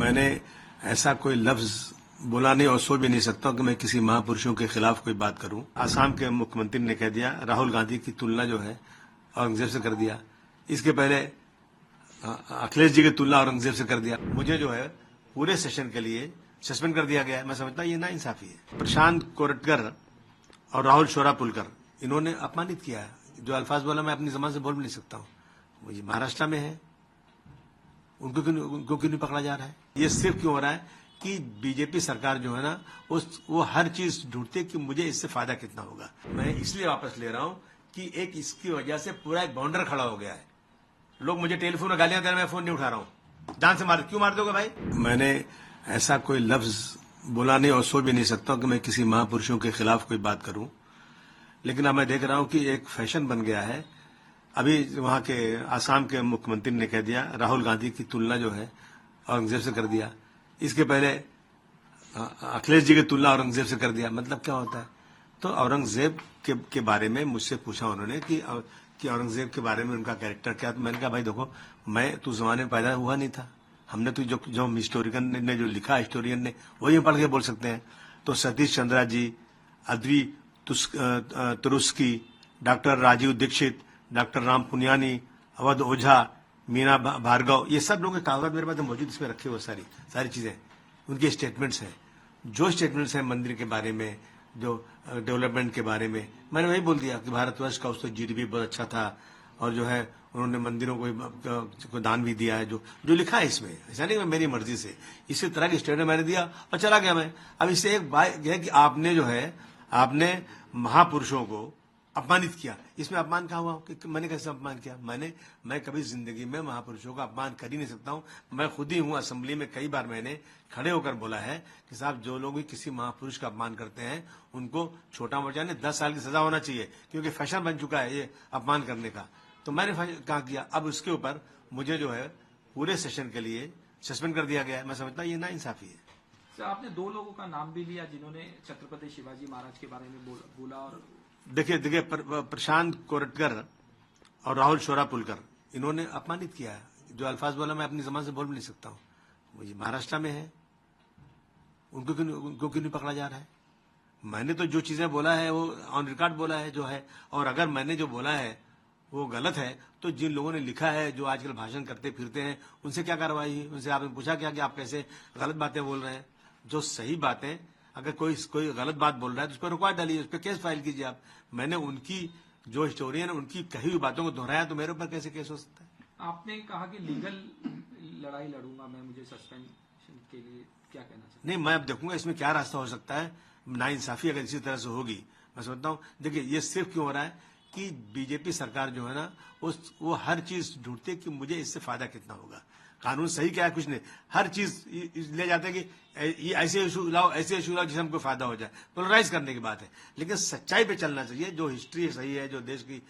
मैंने ऐसा कोई लफ्ज बोला नहीं और सोच भी नहीं सकता कि मैं किसी महापुरुषों के खिलाफ कोई बात करूं। आसाम के मुख्यमंत्री ने कह दिया, राहुल गांधी की तुलना जो है औरंगजेब से कर दिया। इसके पहले अखिलेश जी की तुलना औरंगजेब से कर दिया। मुझे जो है पूरे सेशन के लिए सस्पेंड कर दिया गया है। मैं समझता हूं ये नाइंसाफी है। प्रशांत कोरटकर और राहुल शोरापुलकर इन्होंने अपमानित किया है। जो अल्फाज बोला मैं अपनी जबान से बोल भी नहीं सकता हूं। वो ये महाराष्ट्र में है, उनको क्यों नहीं पकड़ा जा रहा है? ये सिर्फ क्यों हो रहा है कि बीजेपी सरकार जो है ना वो हर चीज ढूंढती है कि मुझे इससे फायदा कितना होगा। मैं इसलिए वापस ले रहा हूं कि एक इसकी वजह से पूरा एक बाउंडर खड़ा हो गया है। लोग मुझे टेलीफोन में गालियां दे रहे हैं, मैं फोन नहीं उठा रहा हूं। जान से क्यों मार दोगे भाई? मैंने ऐसा कोई लफ्ज बोला नहीं और सोच भी नहीं सकता कि मैं किसी महापुरुषों के खिलाफ कोई बात करूं। लेकिन अब मैं देख रहा हूं कि एक फैशन बन गया है। अभी वहां के आसाम के मुख्यमंत्री ने कह दिया, राहुल गांधी की तुलना जो है औरंगजेब से कर दिया। इसके पहले अखिलेश जी की तुलना औरंगजेब से कर दिया। मतलब क्या होता है? तो औरंगजेब के बारे में मुझसे पूछा उन्होंने कि औरंगजेब के बारे में उनका कैरेक्टर क्या। तो मैंने कहा भाई देखो, मैं तो जमाने में पैदा हुआ नहीं था। हमने तो जो हिस्टोरियन ने जो लिखा, हिस्टोरियन ने वही हम पढ़ के बोल सकते हैं। तो सतीश चंद्रा जी, अद्वी तुरुस्की, डॉक्टर राजीव दीक्षित, डॉक्टर राम पुनियानी, अवध ओझा, मीना भार्गव, ये सब लोगों के कागजात मेरे पास मौजूद, इसमें रखे हुए सारी चीजें, उनके स्टेटमेंट्स हैं। जो स्टेटमेंट्स हैं मंदिर के बारे में, जो डेवलपमेंट के बारे में, मैंने वही बोल दिया कि भारतवर्ष का उसको जीडीपी बहुत अच्छा था और जो है उन्होंने मंदिरों को दान भी दिया है। जो लिखा है इसमें, ऐसा नहीं मेरी मर्जी से, इसी तरह की स्टेटमेंट मैंने दिया और चला गया मैं। अब इससे एक बात यह है कि आपने महापुरुषों को अपमानित किया। इसमें अपमान कहाँ हुआ कि मैंने कैसे अपमान किया? मैं कभी जिंदगी में महापुरुषों का अपमान कर ही नहीं सकता हूं। मैं खुद ही हूं, असेंबली में कई बार मैंने खड़े होकर बोला है कि साहब जो लोग भी किसी महापुरुष का अपमान करते हैं उनको छोटा मोटा नहीं 10 साल की सजा होना चाहिए, क्योंकि फैशन बन चुका है ये अपमान करने का। तो मैंने कहा किया। अब उसके ऊपर मुझे जो है पूरे सेशन के लिए सस्पेंड कर दिया गया है। मैं समझता हूं ये नाइंसाफी है। सर, आपने 2 लोगों का नाम भी लिया जिन्होंने छत्रपति शिवाजी महाराज के बारे में बोला और देखिए प्रशांत कोरटकर और राहुल शोरापुलकर इन्होंने अपमानित किया है। जो अल्फाज बोला मैं अपनी जबान से बोल भी नहीं सकता हूं। वो ये महाराष्ट्र में है, उनको क्यों नहीं पकड़ा जा रहा है? मैंने तो जो चीजें बोला है वो ऑन रिकॉर्ड बोला है जो है, और अगर मैंने जो बोला है वो गलत है तो जिन लोगों ने लिखा है, जो आजकल भाषण करते फिरते हैं, उनसे क्या कार्रवाई हुई? उनसे आपने पूछा क्या कि आप कैसे गलत बातें बोल रहे हैं? जो सही बातें, अगर कोई गलत बात बोल रहा है तो उस पर रुकवा डालिए, उस पर केस फाइल कीजिए आप। मैंने उनकी जो हिस्टोरियन उनकी कही हुई बातों को दोहराया तो मेरे ऊपर कैसे केस हो सकता है? आपने कहा कि लीगल लड़ाई लड़ूंगा मैं, मुझे सस्पेंशन के लिए क्या कहना चाहिए? नहीं, मैं अब देखूंगा इसमें क्या रास्ता हो सकता है। नाइंसाफी अगर इसी तरह से होगी, मैं समझता हूँ, देखिए ये सिर्फ क्यों हो रहा है कि बीजेपी सरकार जो है ना वो हर चीज ढूंढती है कि मुझे इससे फायदा कितना होगा। कानून सही क्या है? कुछ नहीं, हर चीज ले जाते हैं कि ये ऐसे इशू लाओ जिससे हमको फायदा हो जाए। पोलराइज करने की बात है, लेकिन सच्चाई पे चलना चाहिए। जो हिस्ट्री सही है, जो देश की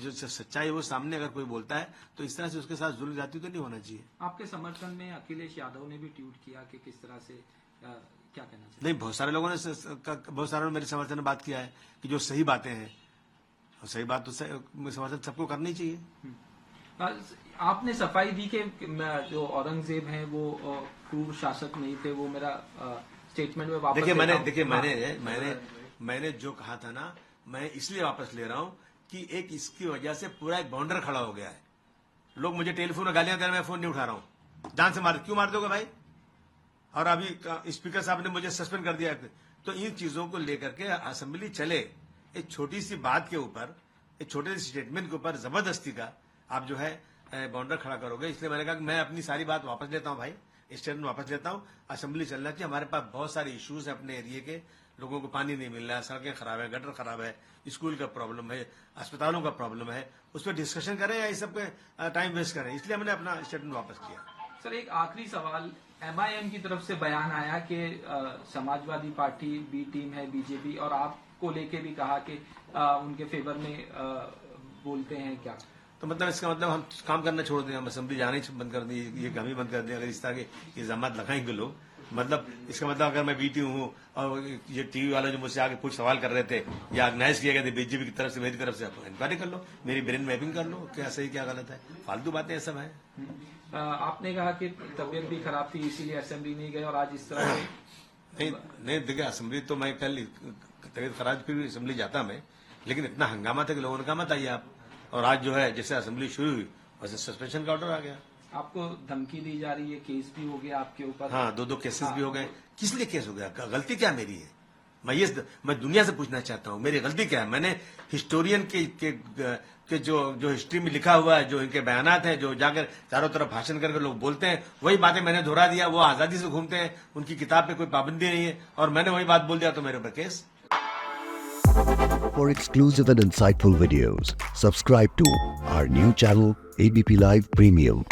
जो सच्चाई है वो सामने अगर कोई बोलता है तो इस तरह से उसके साथ जुल्म जाती तो नहीं होना चाहिए। आपके समर्थन में अखिलेश यादव ने भी ट्वीट किया कि किस तरह से क्या कहना चाहिए? नहीं, बहुत सारे लोगों ने मेरे समर्थन में बात किया है कि जो सही बातें हैं, सही बात तो समर्थन सबको करनी चाहिए। आपने सफाई दी कि जो औरंगजेब हैं वो क्रूर शासक नहीं थे, वो मेरा स्टेटमेंट में वापस मैंने जो कहा था ना, मैं इसलिए वापस ले रहा हूं कि एक इसकी वजह से पूरा एक बाउंडर खड़ा हो गया है। लोग मुझे टेलीफोन में गालियां दे रहे हैं, मैं फोन नहीं उठा रहा हूं। जान से क्यों मार दोगे भाई? और अभी स्पीकर साहब ने मुझे सस्पेंड कर दिया। तो इन चीजों को लेकर के असेंबली चले, एक छोटी सी बात के ऊपर, एक छोटे से स्टेटमेंट के ऊपर जबरदस्ती का आप जो है बाउंडर खड़ा करोगे। इसलिए मैंने कहा कि मैं अपनी सारी बात वापस लेता हूं भाई, स्टेटमेंट वापस लेता हूं। असेंबली चलना चाहिए। हमारे पास बहुत सारे इश्यूज है अपने एरिया के, लोगों को पानी नहीं मिल रहा है, सड़कें खराब है, गटर खराब है, स्कूल का प्रॉब्लम है, अस्पतालों का प्रॉब्लम है, उस पर डिस्कशन करें या इस सब पे टाइम वेस्ट करें। इसलिए मैंने अपना स्टेटमेंट वापस किया। सर, एक आखिरी सवाल, MIM की तरफ से बयान आया कि समाजवादी पार्टी बी टीम है बीजेपी, और आपको लेके भी कहा कि उनके फेवर में बोलते हैं क्या? तो मतलब इसका मतलब हम काम करना छोड़ दें, हम असेंबली जाना ही बंद कर दें, ये काम ही बंद कर दें। अगर इस तरह के इल्जाम लगाएंगे लोग मतलब इसका मतलब अगर मैं बीटी हूँ और ये टीवी वाले जो मुझसे आगे कुछ सवाल कर रहे थे या ऑर्गेनाइज किए गए थे बीजेपी की तरफ से, मेरी तरफ से, आप इंक्वायरी कर लो, मेरी ब्रेन मैपिंग कर लो, क्या सही क्या गलत है। फालतू बातें ये सब है। आपने कहा कि तबीयत भी खराब थी इसीलिए असेंबली नहीं गए और आज इस तरह से नहीं देखिए, असेंबली तो मैं कल तबीयत खराब फिर भी असेंबली जाता मैं, लेकिन इतना हंगामा था कि लोगों ने कहा मत आइए आप। और आज जो है जैसे असेंबली शुरू हुई वैसे सस्पेंशन का ऑर्डर आ गया। आपको धमकी दी जा रही है, केस भी हो गया आपके ऊपर। हाँ, 2 केसेस भी हो गए। किस लिए केस हो गया? गलती क्या मेरी है? मैं दुनिया से पूछना चाहता हूँ, मेरी गलती क्या है? मैंने हिस्टोरियन के जो हिस्ट्री में लिखा हुआ है, जो इनके बयानात हैं, जो जाकर चारों तरफ भाषण करके लोग बोलते हैं, वही बातें मैंने दोहरा दिया। वो आजादी से घूमते हैं, उनकी किताब पे कोई पाबंदी नहीं है, और मैंने वही बात बोल दिया तो मेरे ऊपर case. For exclusive and insightful videos, subscribe to our new channel ABP Live Premium.